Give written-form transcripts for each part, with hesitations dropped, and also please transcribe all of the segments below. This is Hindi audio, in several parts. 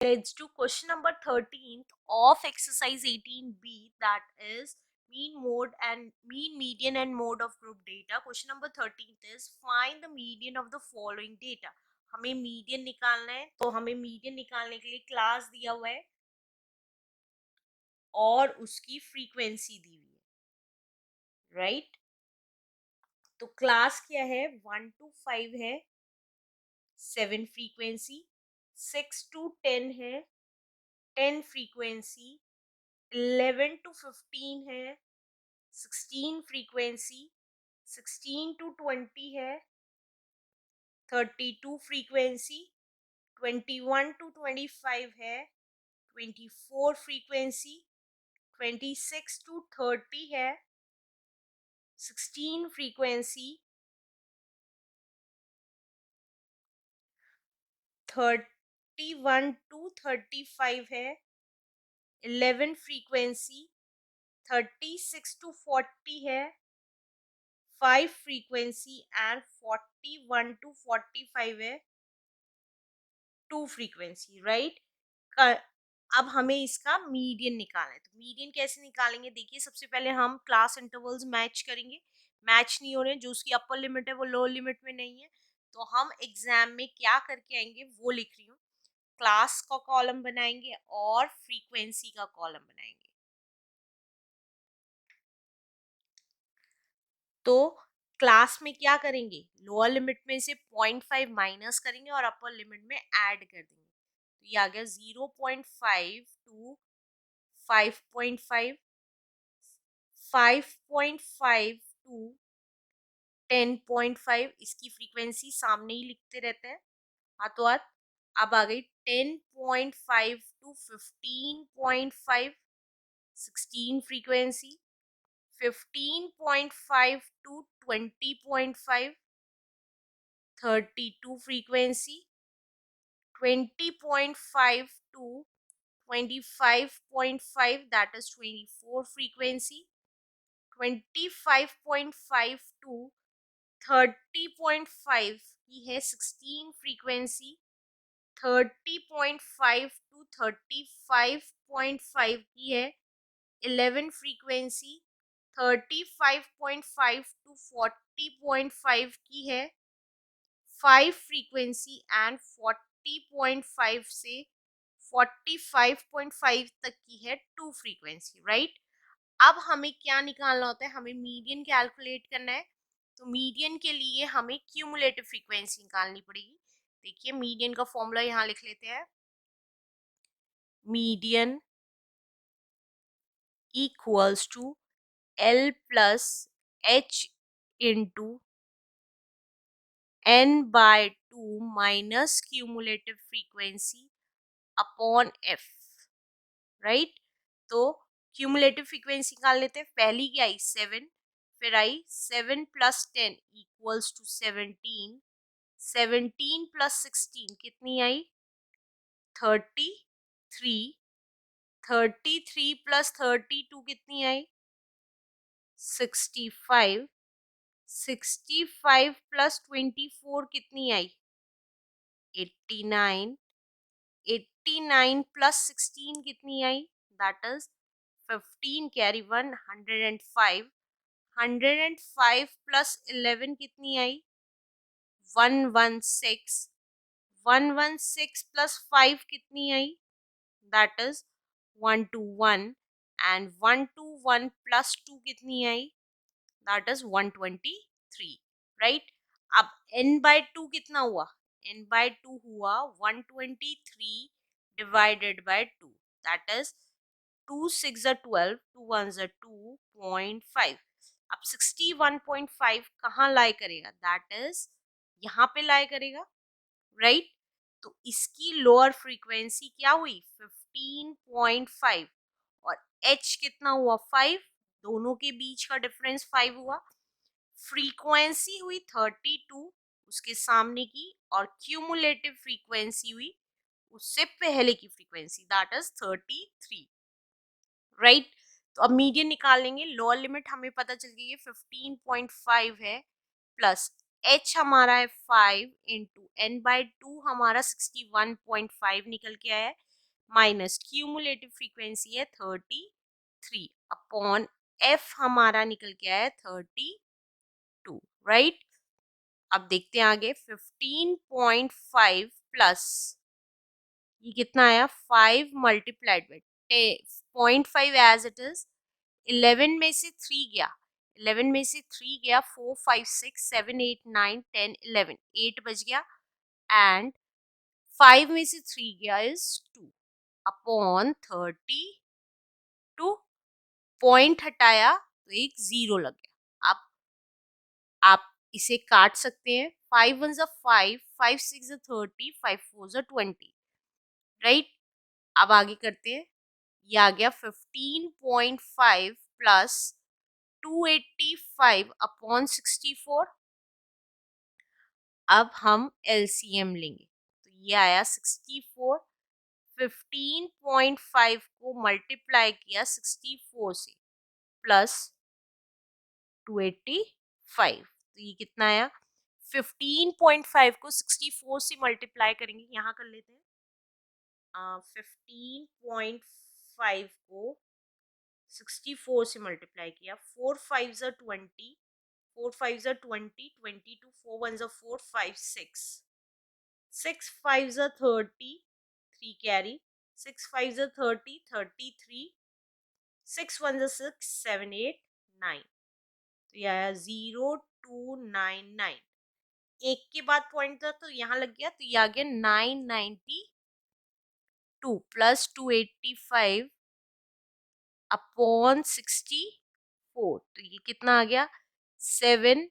Let's do question number 13th of exercise 18b, that is mean mode and mean median and mode of group data. Question number 13th is find the median of the following data. हमें मीडियन निकालना है, तो हमें मीडियन निकालने के लिए क्लास दिया हुआ है और उसकी फ्रीक्वेंसी दी हुई है, राइट? तो क्लास क्या है? 1 to 5 है 7 फ्रीक्वेंसी, 6 to 10 है 10 फ्रीक्वेंसी, 11 to 15 है 16 फ्रीक्वेंसी, 16 to 20 है 32 फ्रीक्वेंसी, 21 to 25 है 24 फ्रीक्वेंसी, 26 to 30 है 16 फ्रीक्वेंसी, 31 to 35 है 11 फ्रीक्वेंसी, 36 to 40 है 5 फ्रीक्वेंसी एंड 41 to 45 है 2 फ्रीक्वेंसी, राइट? अब हमें इसका मीडियन निकालना है, तो मीडियन कैसे निकालेंगे? देखिए, सबसे पहले हम क्लास इंटरवल्स मैच करेंगे। मैच नहीं हो रहे, जो उसकी अपर लिमिट है वो लोअर लिमिट में नहीं है, तो हम एग्जाम में क्या करके आएंगे वो लिख रही हूँ। क्लास का कॉलम बनाएंगे और फ्रीक्वेंसी का कॉलम बनाएंगे। तो क्लास में क्या करेंगे? लोअर लिमिट में से 0.5 माइनस करेंगे और अपर लिमिट में ऐड कर देंगे। तो ये आ गया 0.5 टू 5.5, 5.5 टू 10.5। इसकी फ्रीक्वेंसी सामने ही लिखते रहते हैं हाथों हाथ। अब आ गई 10.5 to 15.5, 16 frequency, 15.5 to 20.5, 32 frequency, 20.5 to 25.5, that is 24 frequency, 25.5 to 30.5 ये है 16 frequency, 30.5 to 35.5 की है 11 frequency, 35.5 to 40.5 की है 5 फ्रीक्वेंसी एंड 40.5 से 45.5 तक की है 2 फ्रीक्वेंसी, राइट? अब हमें क्या निकालना होता है? हमें मीडियन कैलकुलेट करना है। तो मीडियन के लिए हमें क्यूमुलेटिव फ्रीक्वेंसी निकालनी पड़ेगी। देखिए, मीडियन का फॉर्मूला यहाँ लिख लेते हैं। Median equals to L plus H into n/2 minus cumulative frequency upon F, right? तो क्यूमुलेटिव फ्रीक्वेंसी निकाल लेते हैं। पहली क्या आई? 7, फिर आई 7 प्लस 10 इक्वल्स टू 17, 17 प्लस 16 कितनी आई? 33, 33 प्लस 32 कितनी आई? 65, 65 प्लस 24 कितनी आई? 89, 89 प्लस 16 कितनी आई? दैट इज 15, कैरी 1, 105, 105 प्लस 11 कितनी आई? 116, 116 प्लस 5 कितनी आई? दैट इज 121, एंड 121 प्लस 2 कितनी आई? That is 123, right? अब n/2 कितना हुआ? n/2 हुआ 123 divided by 2, that is 2 6 are 12, 2 1 are 2.5। अब 61.5 कहाँ लाई करेगा? दैट इज यहाँ पे लाई करेगा, राइट? तो इसकी लोअर फ्रीक्वेंसी क्या हुई? 15.5, और h कितना हुआ? 5, दोनों के बीच का डिफरेंस 5 हुआ। फ्रीक्वेंसी हुई 32 उसके सामने की, और क्यूमुलेटिव फ्रीक्वेंसी हुई उससे पहले की फ्रीक्वेंसी, दैट इज 33, राइट? तो अब मीडियन निकाल लेंगे। लोअर लिमिट हमें पता चल गई है 15.5 है, प्लस h हमारा है 5 इंटू n/2 हमारा 61.5 निकल के आया है, माइनस क्यूमुलेटिव फ्रीक्वेंसी है 33 अपॉन एफ हमारा निकल के आया 32, राइट। अब देखते हैं आगे 15.5 प्लस ये कितना आया 5 multiplied by 0.5 as it is 11 में से 3 गया 11 में से 3 गया 4 5 6 7 8 9 10 11 8 बच गया एंड 5 में से 3 गया इज 2 अपॉन 32 पॉइंट हटाया तो एक जीरो लग गया। अब आप इसे काट सकते हैं 5 1 5 5 6 30 5 4 20, राइट। अब आगे करते हैं ये आ गया 15.5 प्लस 285 अपॉन 64। अब हम एलसीएम लेंगे तो ये आया 64 15.5 को मल्टीप्लाई किया 64 से प्लस 285 तो ये कितना आया 15.5 को 64 से मल्टीप्लाई करेंगे यहाँ कर लेते हैं 15.5 को 64 से मल्टीप्लाई किया 4 5 ज़ा 20 4 5 ज़ा 20 22 4 1 ज़ा 4 5 6 6 5 ज़ा 30 3 कैरी 6 5 ज़ा 30 33 6 1 ज़ा 6 7 8 9 तो ये आया 0299 एक के बाद पॉइंट था तो यहाँ लग गया तो ये आ गया 992 प्लस 285 अपॉन 64 तो ये कितना आ गया 7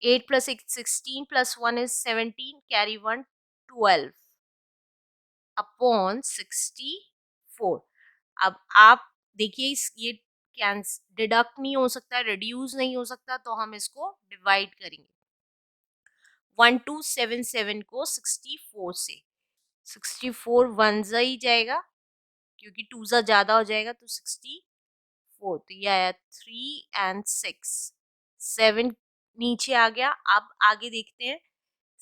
8 plus 6 16 plus 1 is 17 carry 1 12 upon 64। अब आप देखिए ये डिडक्ट नहीं हो सकता रिड्यूस नहीं हो सकता तो हम इसको डिवाइड करेंगे 1277 को 64 से 64 वन जा ही जाएगा क्योंकि 2 जा ज्यादा हो जाएगा तो 64 तो ये आया 3 एंड 6 7 नीचे आ गया। अब आगे देखते हैं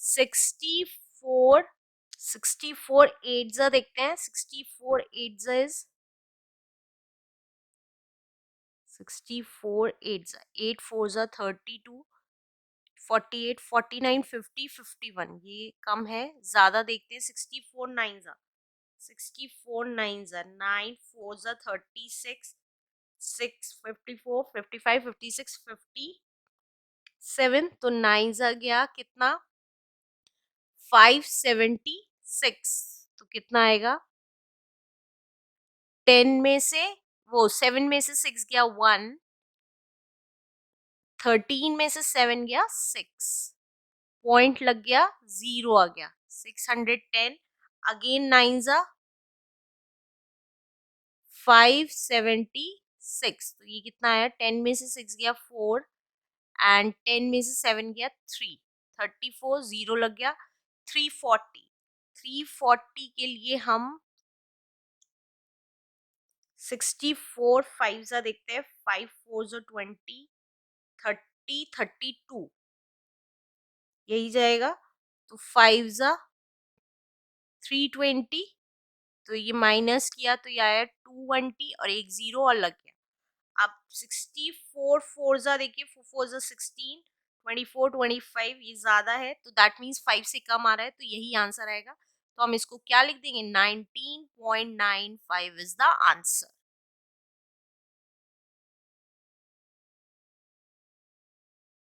64 64 8 जा देखते हैं 64 8 जा इज 64 8 जा 8 4 जा 32 48 49 50 51 ये कम है ज्यादा देखते हैं 64 9 जा 64 9 जा 9 4 जा 36 6 54 55 56 57 तो 9 जा गया कितना 576 तो कितना आएगा 10 में से वो 7 में से 6 गया 1 13 में से 7 गया 6 पॉइंट लग गया 0 आ गया 610 अगेन 9 जा 576 तो ये कितना आया 10 में से 6 गया 4 एंड 10 में से 7 गया 3 34 0 लग गया 340 340 के लिए हम 64 5 जा देखते हैं 5 4 जो 20 30 32 यही जाएगा तो 5 जा 320 तो ये माइनस किया तो ये आया 220 और एक जीरो और लग गया। अब 64 4 जा देखिए 4 4 जा 16 24 25 ये ज्यादा है तो दैट मीन्स 5 से कम आ रहा है तो यही आंसर आएगा। तो हम इसको क्या लिख देंगे 19.95 इज द आंसर।